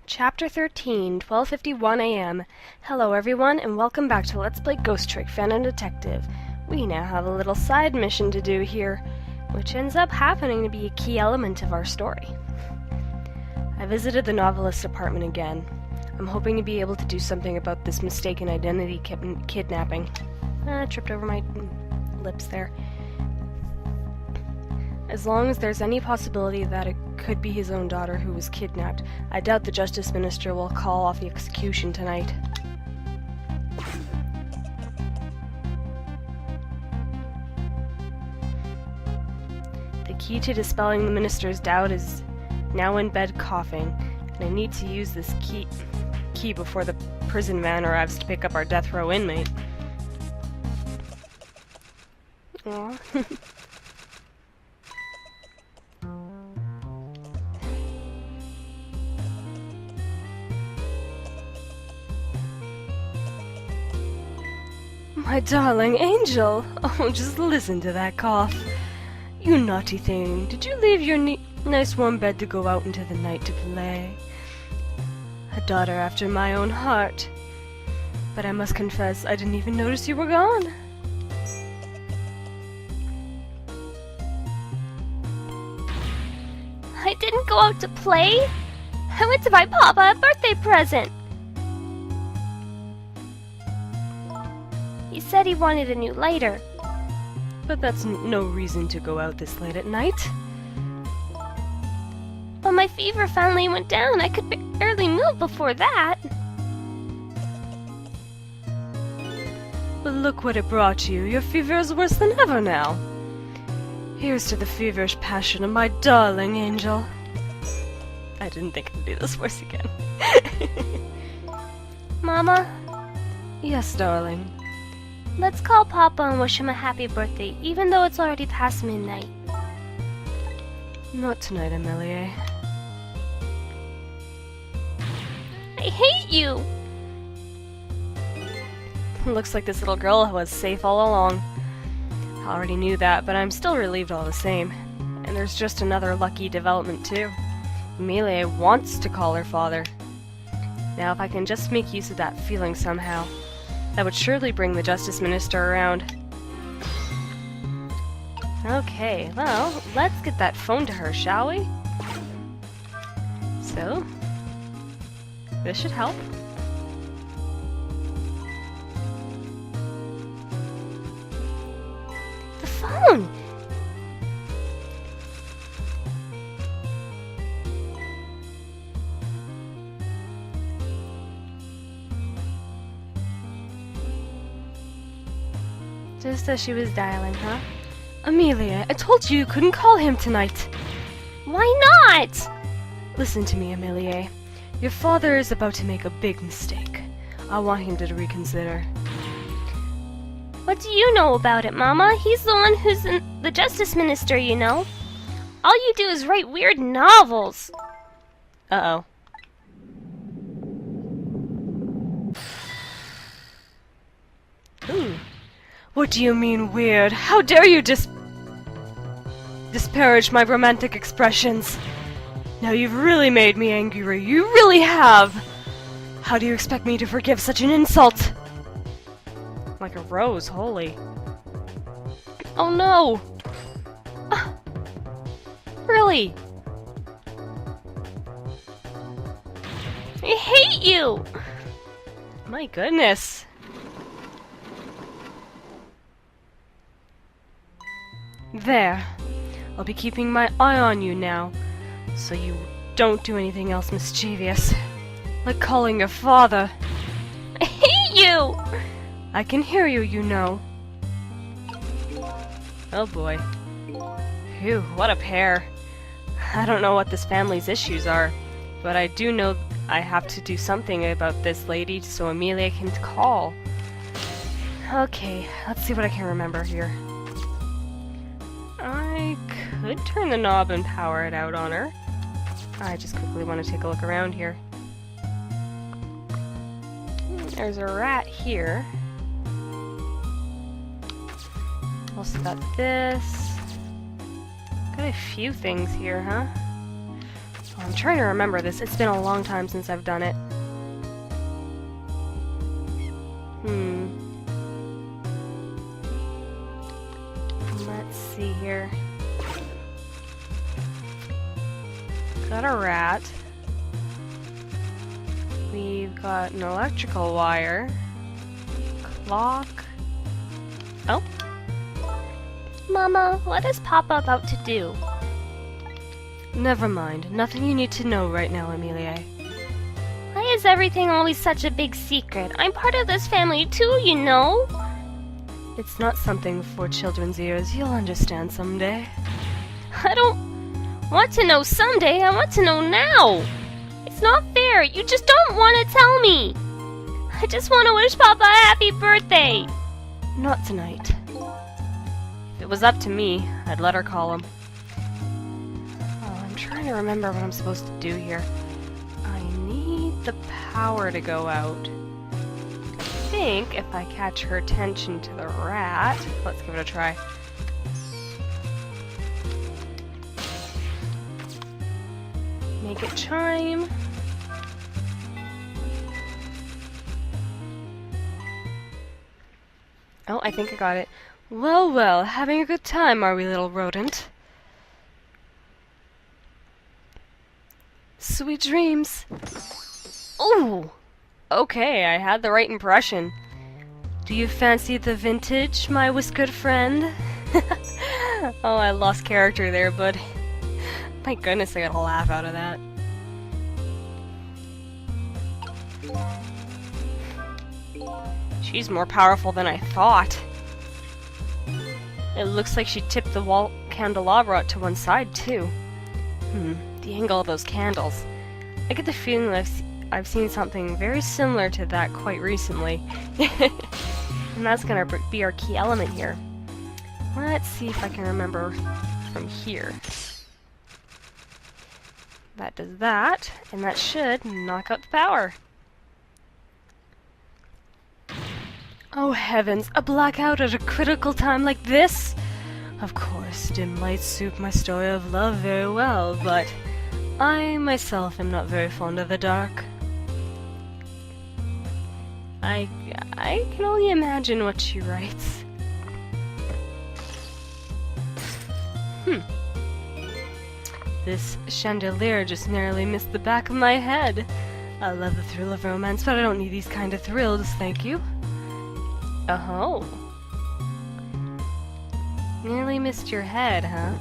Chapter 13, 12:51 a.m. Hello everyone, and welcome back to Let's Play Ghost Trick Fan and Detective. We now have a little side mission to do here, which ends up happening to be a key element of our story. I visited the novelist's apartment again. I'm hoping to be able to do something about this mistaken identity kidnapping. Tripped over my lips there. As long as there's any possibility that it could be his own daughter who was kidnapped, I doubt the Justice Minister will call off the execution tonight. The key to dispelling the Minister's doubt is now in bed coughing, and I need to use this key before the prison van arrives to pick up our death row inmate. Aww. My darling angel! Oh, just listen to that cough. You naughty thing, did you leave your nice warm bed to go out into the night to play? A daughter after my own heart. But I must confess, I didn't even notice you were gone. I didn't go out to play. I went to buy Papa a birthday present. He said he wanted a new lighter. But that's no reason to go out this late at night. But my fever finally went down. I could barely move before that. But look what it brought you. Your fever is worse than ever now. Here's to the feverish passion of my darling angel. I didn't think I'd do this voice again. Mama? Yes, darling. Let's call Papa and wish him a happy birthday, even though it's already past midnight. Not tonight, Amilie. I hate you! Looks like this little girl was safe all along. I already knew that, but I'm still relieved all the same. And there's just another lucky development, too. Amilie wants to call her father. Now, if I can just make use of that feeling somehow, that would surely bring the Justice Minister around. Okay, well, let's get that phone to her, shall we? So, this should help. The phone! Just as she was dialing, huh? Amilie, I told you couldn't call him tonight. Why not? Listen to me, Amilie. Your father is about to make a big mistake. I want him to reconsider. What do you know about it, Mama? He's the one who's the Justice Minister, you know. All you do is write weird novels. Uh-oh. What do you mean, weird? How dare you disparage my romantic expressions? Now you've really made me angry. You really have! How do you expect me to forgive such an insult? Like a rose, holy. Oh no! Really? I hate you! My goodness. There. I'll be keeping my eye on you now, so you don't do anything else mischievous. Like calling your father. I hate you! I can hear you, you know. Oh boy. Phew, what a pair. I don't know what this family's issues are, but I do know I have to do something about this lady so Amilie can call. Okay, let's see what I can remember here. I could turn the knob and power it out on her. I just quickly want to take a look around here. There's a rat here. Also got this. Got a few things here, huh? I'm trying to remember this. It's been a long time since I've done it. Let's see here. Got a rat. We've got an electrical wire. Clock. Oh. Mama, what is Papa about to do? Never mind. Nothing you need to know right now, Amilie. Why is everything always such a big secret? I'm part of this family too, you know. It's not something for children's ears. You'll understand someday. I don't want to know someday. I want to know now. It's not fair. You just don't want to tell me. I just want to wish Papa a happy birthday. Not tonight. If it was up to me, I'd let her call him. Oh, I'm trying to remember what I'm supposed to do here. I need the power to go out. I think if I catch her attention to the rat... Let's give it a try. Make it chime. Oh, I think I got it. Well, well, having a good time, are we, little rodent? Sweet dreams. Ooh! Okay, I had the right impression. Do you fancy the vintage, my whiskered friend? Oh, I lost character there, but... My goodness, I got a laugh out of that. She's more powerful than I thought. It looks like she tipped the wall candelabra to one side, too. The angle of those candles. I get the feeling that I've seen something very similar to that quite recently. And that's gonna be our key element here. Let's see if I can remember from here. That does that, and that should knock out the power. Oh heavens, a blackout at a critical time like this? Of course, dim lights suit my story of love very well, but I myself am not very fond of the dark. I can only imagine what she writes. This chandelier just narrowly missed the back of my head. I love the thrill of romance, but I don't need these kind of thrills, thank you. Oh. Nearly missed your head, huh?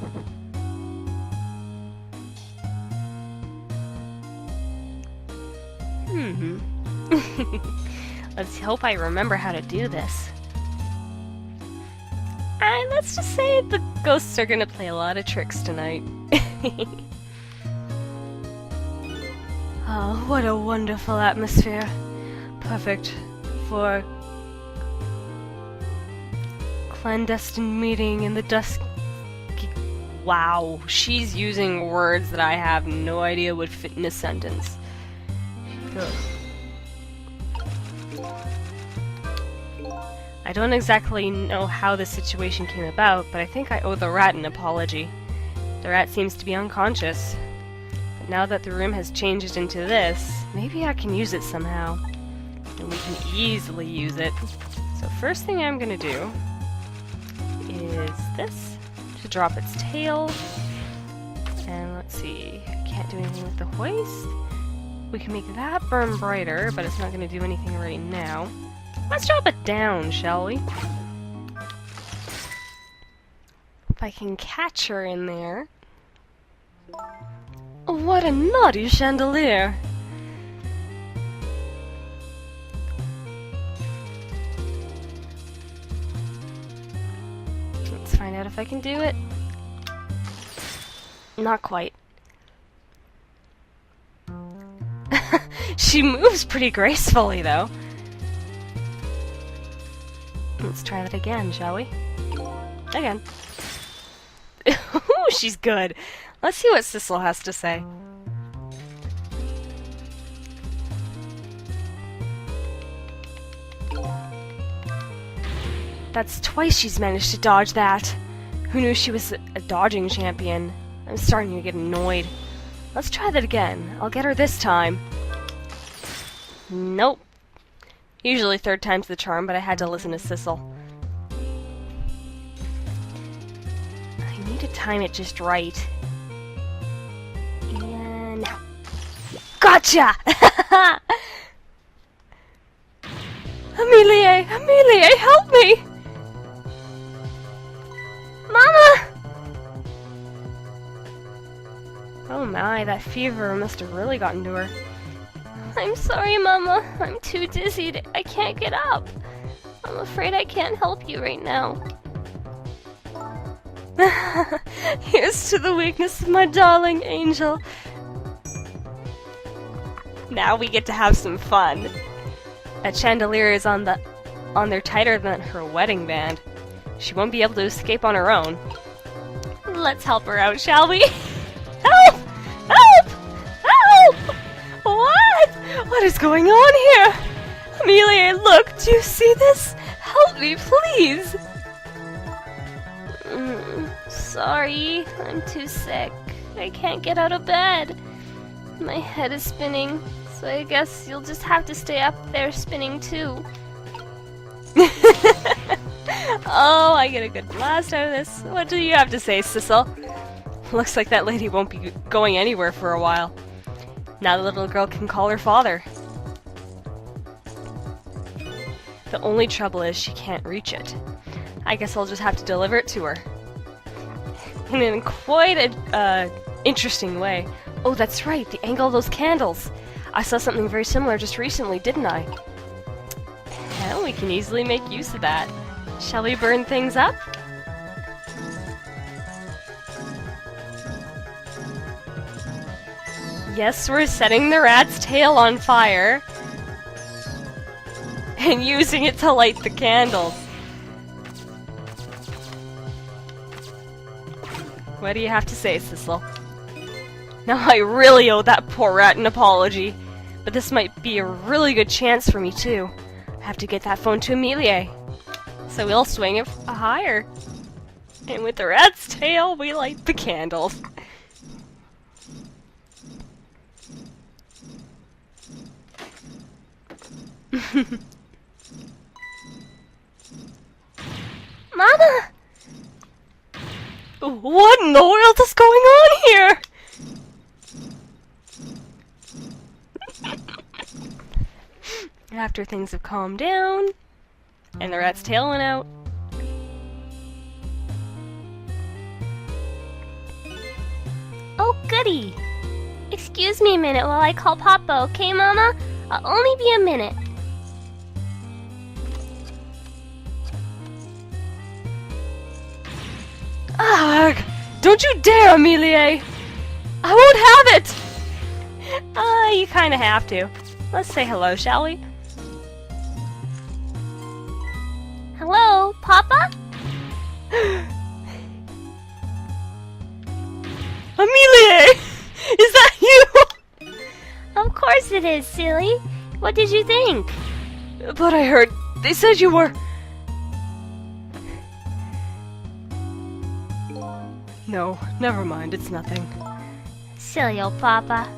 Let's hope I remember how to do this. Let's just say the ghosts are gonna play a lot of tricks tonight. Oh, what a wonderful atmosphere. Perfect for clandestine meeting in the dusk. Wow, she's using words that I have no idea would fit in a sentence. Ugh. I don't exactly know how this situation came about, but I think I owe the rat an apology. The rat seems to be unconscious. But now that the room has changed into this, maybe I can use it somehow. And we can easily use it. So first thing I'm gonna do is this, to drop its tail. And let's see, I can't do anything with the hoist. We can make that burn brighter, but it's not gonna do anything right now. Let's drop it down, shall we? If I can catch her in there. What a naughty chandelier! Let's find out if I can do it. Not quite. She moves pretty gracefully, though. Let's try that again, shall we? Again. Ooh, she's good. Let's see what Sissel has to say. That's twice she's managed to dodge that. Who knew she was a dodging champion? I'm starting to get annoyed. Let's try that again. I'll get her this time. Nope. Usually third time's the charm, but I had to listen to Sissel. I need to time it just right. And now. Gotcha! Amilie! Amilie, help me! Mama! Oh my, that fever must have really gotten to her. I'm sorry, Mama. I'm too dizzy. I can't get up. I'm afraid I can't help you right now. Here's to the weakness of my darling angel. Now we get to have some fun. That chandelier is on there tighter than her wedding band. She won't be able to escape on her own. Let's help her out, shall we? Help! Help! Help! What? What is going on here? Amilie, look, do you see this? Help me, please! Sorry, I'm too sick. I can't get out of bed. My head is spinning, so I guess you'll just have to stay up there spinning too. Oh, I get a good blast out of this. What do you have to say, Sissel? Looks like that lady won't be going anywhere for a while. Now the little girl can call her father. The only trouble is she can't reach it. I guess I'll just have to deliver it to her. And in quite a interesting way. Oh, that's right, the angle of those candles. I saw something very similar just recently, didn't I? And we can easily make use of that. Shall we burn things up? Yes, we're setting the rat's tail on fire and using it to light the candles. What do you have to say, Sissel? Now I really owe that poor rat an apology, but this might be a really good chance for me too. I have to get that phone to Amilie, so we'll swing it higher. And with the rat's tail, we light the candles. Mama! What in the world is going on here? After things have calmed down, and the rat's tail went out. Oh, goody! Excuse me a minute while I call Papa, okay, Mama? I'll only be a minute. Ugh! Don't you dare, Amilie! I won't have it! You kinda have to. Let's say hello, shall we? Hello, Papa? Amilie! Is that you? Of course it is, silly. What did you think? But I heard they said you were... No, never mind, it's nothing. Silly old Papa.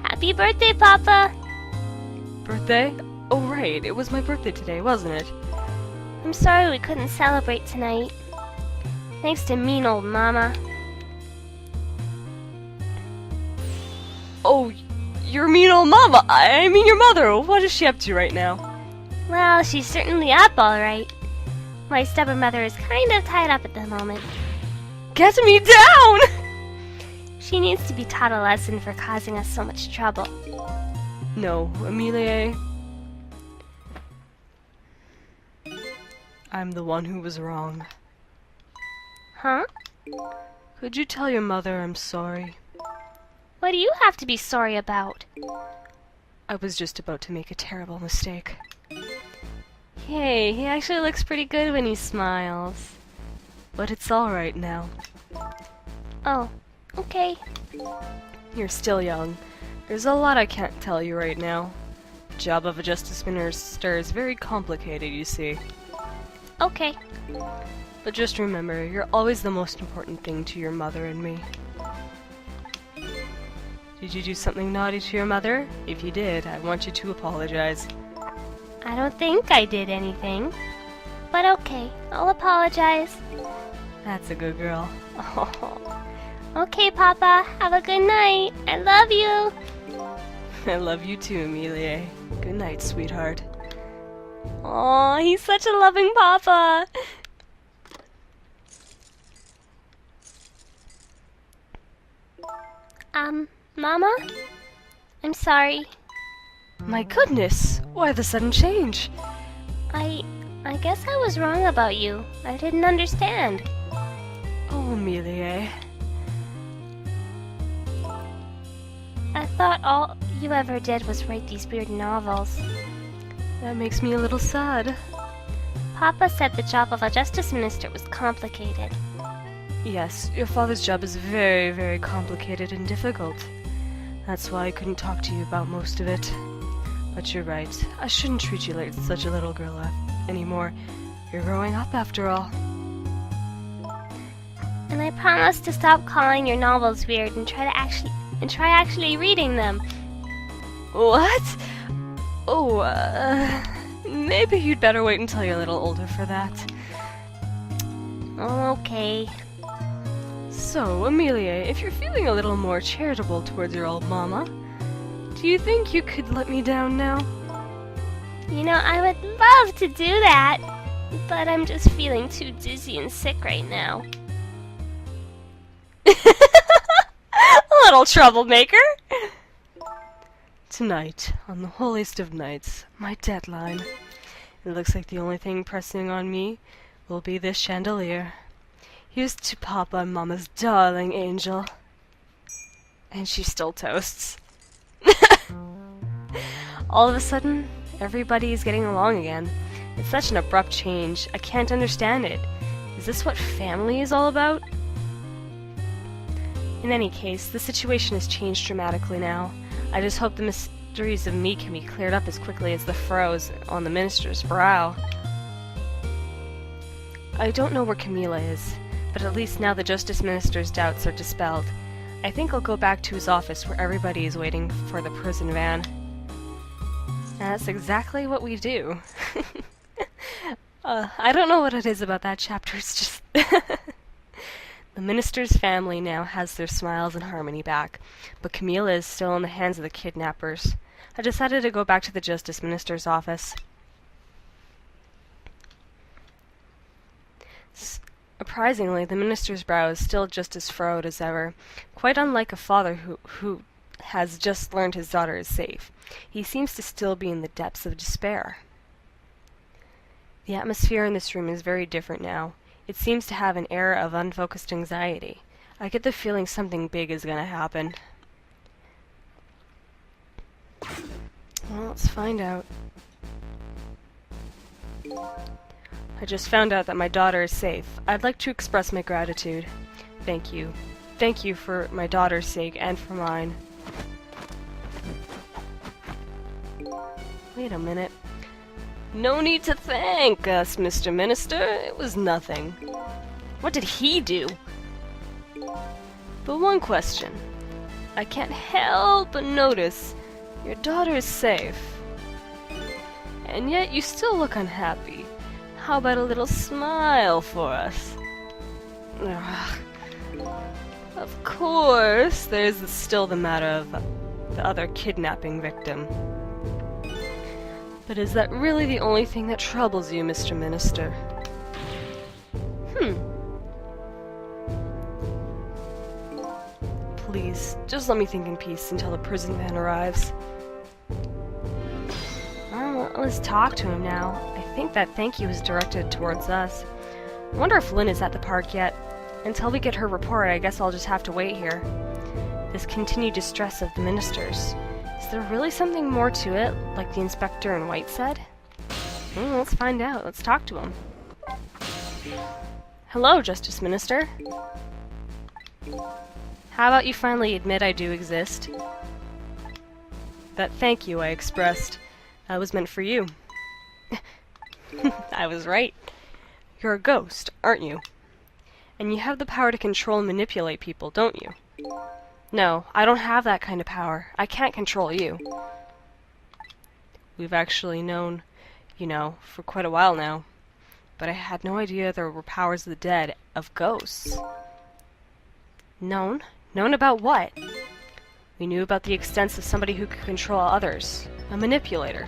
Happy birthday, Papa! Birthday? Oh right, it was my birthday today, wasn't it? I'm sorry we couldn't celebrate tonight. Thanks to mean old Mama. Oh, your mean old mama! I mean your mother! What is she up to right now? Well, she's certainly up all right. My stubborn mother is kind of tied up at the moment. Get me down! She needs to be taught a lesson for causing us so much trouble. No, Amilie. I'm the one who was wrong. Huh? Could you tell your mother I'm sorry? What do you have to be sorry about? I was just about to make a terrible mistake. Hey, he actually looks pretty good when he smiles. But it's alright now. Oh, okay. You're still young. There's a lot I can't tell you right now. Job of a justice minister is very complicated, you see. Okay. But just remember, you're always the most important thing to your mother and me. Did you do something naughty to your mother? If you did, I want you to apologize. I don't think I did anything. But okay, I'll apologize. That's a good girl. Okay, Papa, have a good night. I love you. I love you too, Amilie. Good night, sweetheart. Aw, he's such a loving Papa. Mama? I'm sorry. My goodness! Why the sudden change? I guess I was wrong about you. I didn't understand. Oh, Amilie. I thought all you ever did was write these weird novels. That makes me a little sad. Papa said the job of a justice minister was complicated. Yes, your father's job is very, very complicated and difficult. That's why I couldn't talk to you about most of it. But you're right. I shouldn't treat you like such a little girl anymore. You're growing up after all. And I promised to stop calling your novels weird and try actually reading them. What? Oh, maybe you'd better wait until you're a little older for that. Oh, okay. So, Amilie, if you're feeling a little more charitable towards your old mama, do you think you could let me down now? You know, I would love to do that, but I'm just feeling too dizzy and sick right now. A little troublemaker! Tonight, on the holiest of nights, my deadline. It looks like the only thing pressing on me will be this chandelier. Here's to Papa and Mama's darling angel. And she still toasts. All of a sudden, everybody is getting along again. It's such an abrupt change. I can't understand it. Is this what family is all about? In any case, the situation has changed dramatically now. I just hope the mysteries of me can be cleared up as quickly as the furrows on the minister's brow. I don't know where Camila is, but at least now the Justice Minister's doubts are dispelled. I think I'll go back to his office where everybody is waiting for the prison van. And that's exactly what we do. I don't know what it is about that chapter, it's just... The minister's family now has their smiles and harmony back, but Camila is still in the hands of the kidnappers. I decided to go back to the Justice Minister's office. Surprisingly, the minister's brow is still just as furrowed as ever, quite unlike a father who has just learned his daughter is safe. He seems to still be in the depths of despair. The atmosphere in this room is very different now. It seems to have an air of unfocused anxiety. I get the feeling something big is going to happen. Well, let's find out. I just found out that my daughter is safe. I'd like to express my gratitude. Thank you. Thank you for my daughter's sake and for mine. Wait a minute. No need to thank us, Mr. Minister. It was nothing. What did he do? But one question. I can't help but notice your daughter is safe. And yet you still look unhappy. How about a little smile for us? Ugh. Of course, there's still the matter of the other kidnapping victim. But is that really the only thing that troubles you, Mr. Minister? Please, just let me think in peace until the prison van arrives. Well, let's talk to him now. I think that thank you is directed towards us. I wonder if Lynn is at the park yet. Until we get her report, I guess I'll just have to wait here. This continued distress of the ministers. Is there really something more to it, like the inspector in white said? Let's find out. Let's talk to him. Hello, Justice Minister. How about you finally admit I do exist? That thank you I expressed, that was meant for you. I was right. You're a ghost, aren't you? And you have the power to control and manipulate people, don't you? No, I don't have that kind of power. I can't control you. We've actually known, for quite a while now. But I had no idea there were powers of the dead, of ghosts. Known? Known about what? We knew about the extent of somebody who could control others. A manipulator.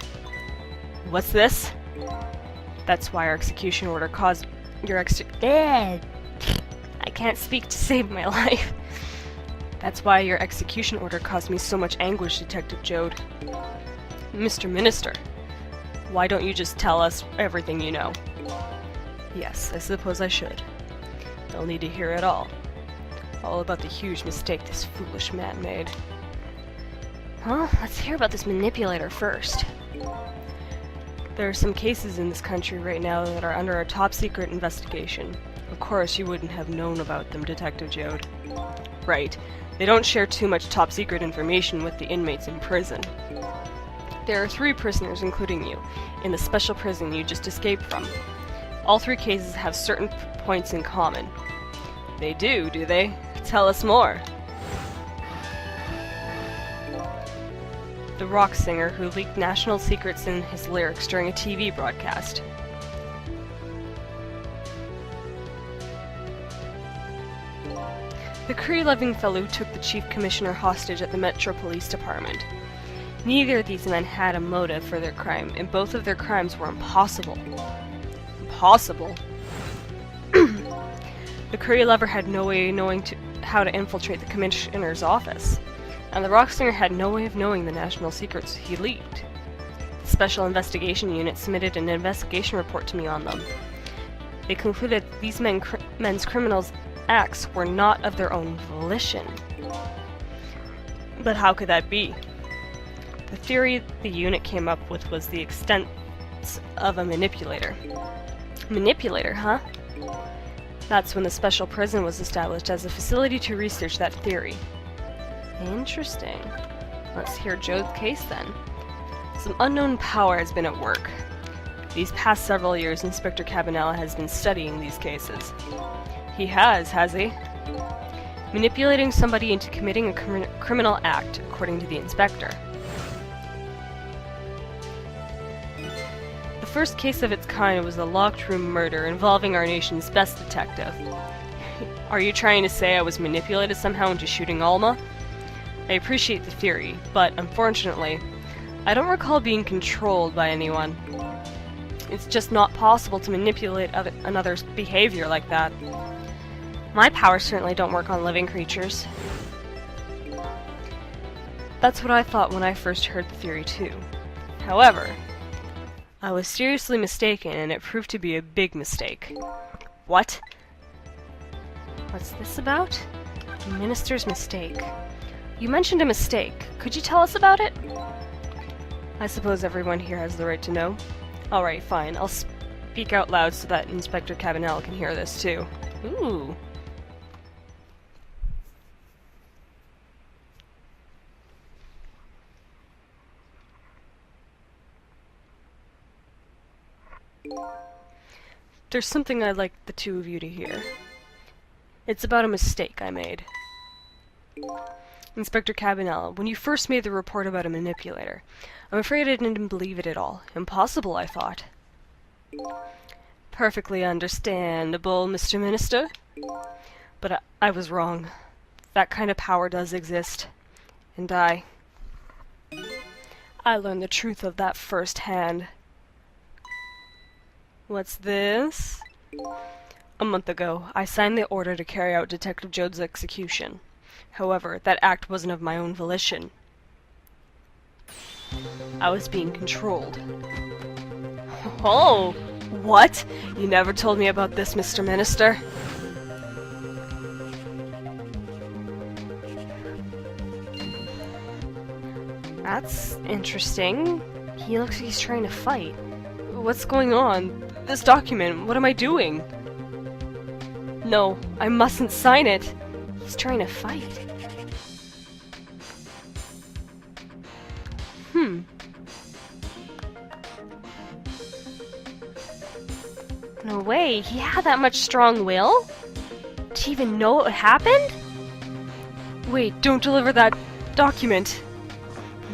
What's this? That's why our execution order caused your I can't speak to save my life. That's why your execution order caused me so much anguish, Detective Jode. Mr. Minister, why don't you just tell us everything you know? Yes, I suppose I should. They'll need to hear it all. All about the huge mistake this foolish man made. Well, let's hear about this manipulator first. There are some cases in this country right now that are under a top-secret investigation. Of course, you wouldn't have known about them, Detective Jode. Right. They don't share too much top-secret information with the inmates in prison. There are 3 prisoners, including you, in the special prison you just escaped from. All 3 cases have certain points in common. They do they? Tell us more. The rock singer who leaked national secrets in his lyrics during a TV broadcast. The career-loving fellow who took the chief commissioner hostage at the Metro Police Department. Neither of these men had a motive for their crime, and both of their crimes were impossible. Impossible? The curry lover had no way of knowing how to infiltrate the commissioner's office, and the rock singer had no way of knowing the national secrets he leaked. The Special Investigation Unit submitted an investigation report to me on them. They concluded these men's criminals' acts were not of their own volition. But how could that be? The theory the unit came up with was the extent of a manipulator. Manipulator, huh? That's when the special prison was established as a facility to research that theory. Interesting. Let's hear Jode's case then. Some unknown power has been at work. These past several years, Inspector Cabanela has been studying these cases. He has he? Manipulating somebody into committing a criminal act, according to the inspector. The first case of its kind was a locked room murder involving our nation's best detective. Are you trying to say I was manipulated somehow into shooting Alma? I appreciate the theory, but unfortunately, I don't recall being controlled by anyone. It's just not possible to manipulate another's behavior like that. My powers certainly don't work on living creatures. That's what I thought when I first heard the theory too. However, I was seriously mistaken, and it proved to be a big mistake. What? What's this about? The minister's mistake. You mentioned a mistake. Could you tell us about it? I suppose everyone here has the right to know. Alright, fine. I'll speak out loud so that Inspector Cabanela can hear this too. Ooh. There's something I'd like the two of you to hear. It's about a mistake I made. Inspector Cabanela, when you first made the report about a manipulator, I'm afraid I didn't believe it at all. Impossible, I thought. Perfectly understandable, Mr. Minister. But I was wrong. That kind of power does exist. And I learned the truth of that firsthand. What's this? A month ago, I signed the order to carry out Detective Jode's execution. However, that act wasn't of my own volition. I was being controlled. Oh! What? You never told me about this, Mr. Minister. That's interesting. He looks like he's trying to fight. What's going on? This document, what am I doing? No, I mustn't sign it. He's trying to fight. No way, he had that much strong will? To even know what happened? Wait, don't deliver that document.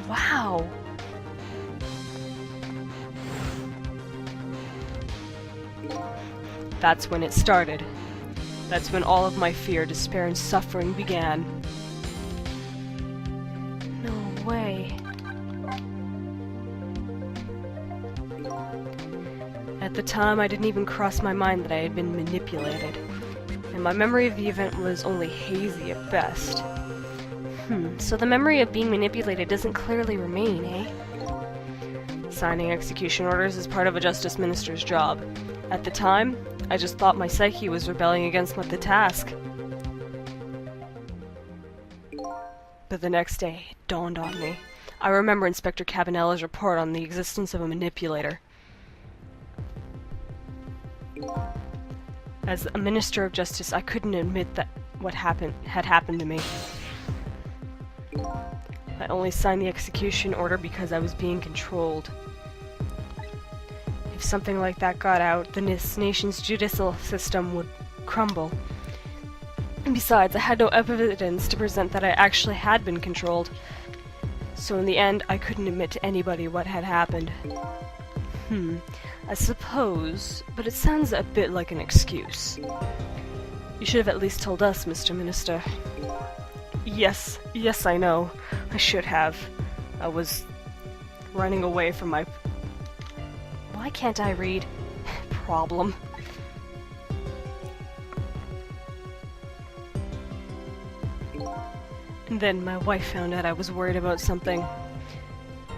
Wow. That's when it started. That's when all of my fear, despair, and suffering began. No way. At the time, I didn't even cross my mind that I had been manipulated, and my memory of the event was only hazy at best. So the memory of being manipulated doesn't clearly remain, eh? Signing execution orders is part of a justice minister's job. At the time, I just thought my psyche was rebelling against the task. But the next day, it dawned on me. I remember Inspector Cabanella's report on the existence of a manipulator. As a Minister of Justice, I couldn't admit that what had happened to me. I only signed the execution order because I was being controlled. If something like that got out, then this nation's judicial system would crumble. And besides, I had no evidence to present that I actually had been controlled. So in the end, I couldn't admit to anybody what had happened. I suppose, but it sounds a bit like an excuse. You should have at least told us, Mr. Minister. Yes, I know. I should have. I was running away from my... Why can't I read? Problem. And then my wife found out I was worried about something.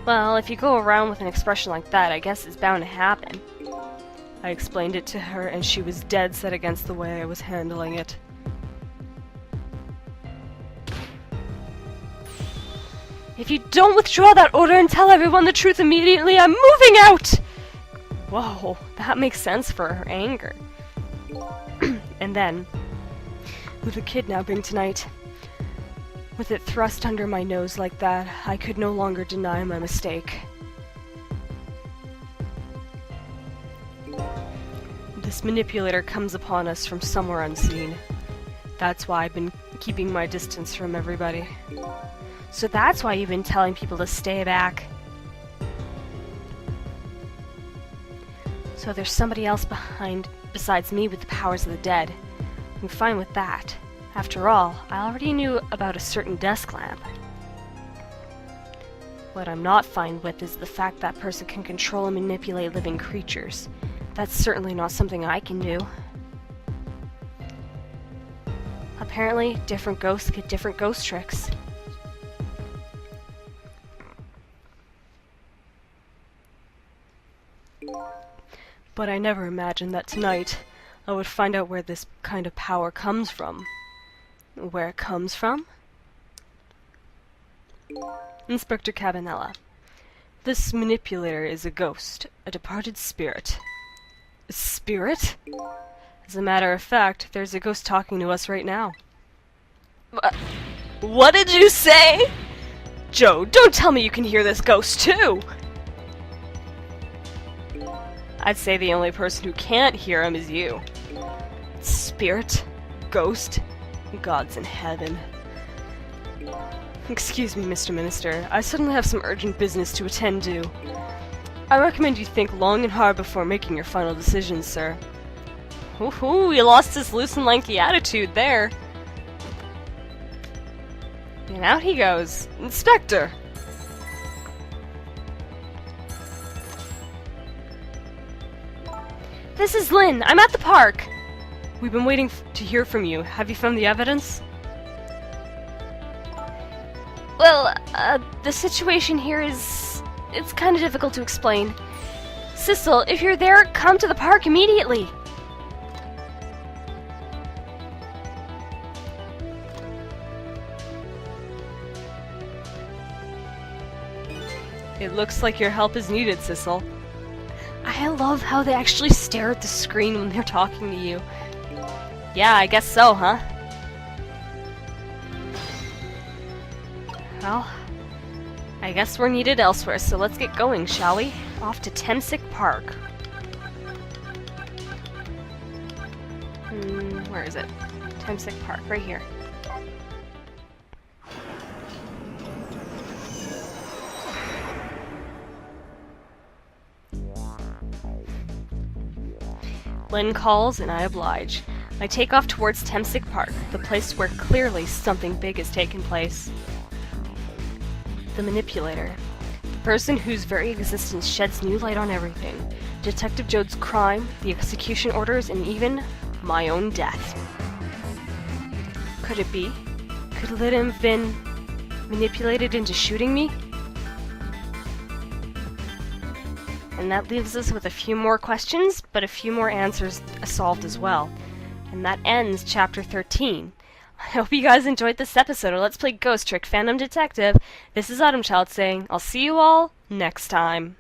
Well, if you go around with an expression like that, I guess it's bound to happen. I explained it to her, and she was dead set against the way I was handling it. If you don't withdraw that order and tell everyone the truth immediately, I'm moving out! Whoa, that makes sense for her anger. And then, with the kidnapping tonight, with it thrust under my nose like that, I could no longer deny my mistake. This manipulator comes upon us from somewhere unseen. That's why I've been keeping my distance from everybody. So that's why you've been telling people to stay back. So there's somebody else behind besides me with the powers of the dead. I'm fine with that. After all, I already knew about a certain desk lamp. What I'm not fine with is the fact that person can control and manipulate living creatures. That's certainly not something I can do. Apparently, different ghosts get different ghost tricks. But I never imagined that tonight I would find out where this kind of power comes from. Where it comes from? Inspector Cabanella. This manipulator is a ghost, a departed spirit. A spirit? As a matter of fact, there's a ghost talking to us right now. What did you say? Joe, don't tell me you can hear this ghost too! I'd say the only person who can't hear him is you. Spirit? Ghost? God's in heaven. Excuse me, Mr. Minister. I suddenly have some urgent business to attend to. I recommend you think long and hard before making your final decisions, sir. Woohoo, you lost his loose and lanky attitude there. And out he goes. Inspector! This is Lynn. I'm at the park. We've been waiting to hear from you. Have you found the evidence? Well, the situation here is... it's kind of difficult to explain. Sissel, if you're there, come to the park immediately. It looks like your help is needed, Sissel. I love how they actually stare at the screen when they're talking to you. Yeah, I guess so, huh? Well, I guess we're needed elsewhere, so let's get going, shall we? Off to Temsick Park. Where is it? Temsick Park, right here. Lynn calls, and I oblige. I take off towards Temsick Park, the place where clearly something big has taken place. The manipulator. The person whose very existence sheds new light on everything. Detective Jode's crime, the execution orders, and even my own death. Could it be? Could Lynn have been manipulated into shooting me? And that leaves us with a few more questions, but a few more answers solved as well. And that ends Chapter 13. I hope you guys enjoyed this episode of Let's Play Ghost Trick Phantom Detective. This is Autumn Child saying, I'll see you all next time.